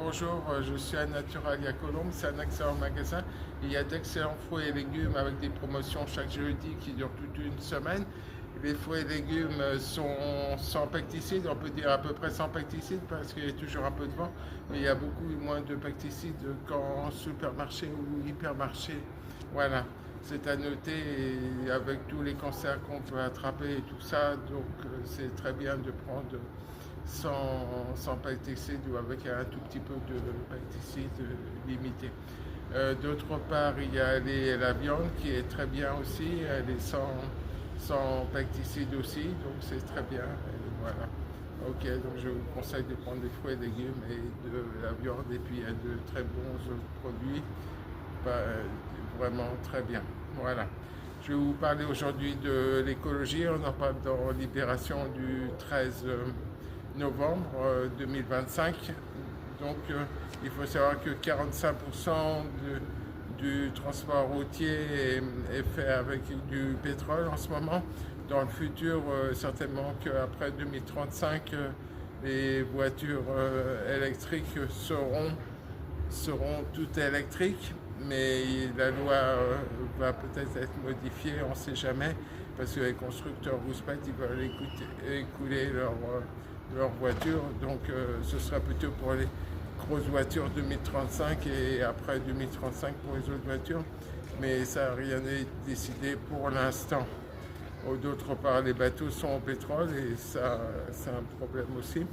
bonjour, je suis à Naturalia Colombe, c'est un excellent magasin. Il y a d'excellents fruits et légumes avec des promotions chaque jeudi qui durent toute une semaine. Les fruits et légumes sont sans pesticides, on peut dire à peu près sans pesticides parce qu'il y a toujours un peu de vent, mais il y a beaucoup moins de pesticides qu'en supermarché ou hypermarché. Voilà, c'est à noter et avec tous les cancers qu'on peut attraper et tout ça, donc c'est très bien de prendre sans pesticides ou avec un tout petit peu de pesticides limité. D'autre part, il y a la viande qui est très bien aussi, elle est sans pesticides aussi, donc c'est très bien. Et voilà. Ok, donc je vous conseille de prendre des fruits et légumes et de la viande, et puis il y a de très bons autres produits, bah, vraiment très bien. Voilà. Je vais vous parler aujourd'hui de l'écologie. On en parle dans Libération du 13 novembre 2025. Donc il faut savoir que 45% du transport routier est fait avec du pétrole en ce moment. Dans le futur, certainement qu'après 2035, les voitures électriques seront toutes électriques, mais la loi va peut-être être modifiée, on ne sait jamais, parce que les constructeurs rouspètent, ils veulent écouler leur voiture, donc ce sera plutôt pour les grosses voitures 2035 et après 2035 pour les autres voitures, mais ça rien n'est décidé pour l'instant. D'autre part, les bateaux sont au pétrole et ça, c'est un problème aussi.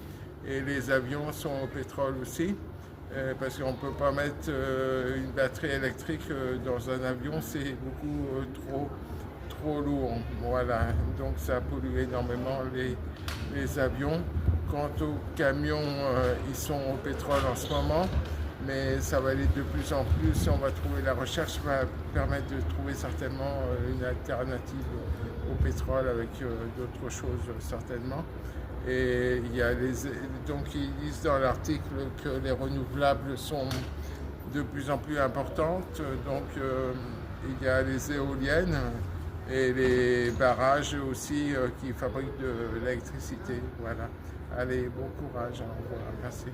Et les avions sont au pétrole aussi, parce qu'on ne peut pas mettre une batterie électrique dans un avion, c'est beaucoup trop lourd. Voilà, donc ça pollue énormément les avions. Quant aux camions, ils sont au pétrole en ce moment, mais ça va aller de plus en plus. On va trouver, la recherche va permettre de trouver certainement une alternative au pétrole avec d'autres choses certainement. Et donc ils disent dans l'article que les renouvelables sont de plus en plus importantes. Donc il y a les éoliennes et les barrages aussi qui fabriquent de l'électricité. Voilà. Allez, bon courage. Au revoir. Merci.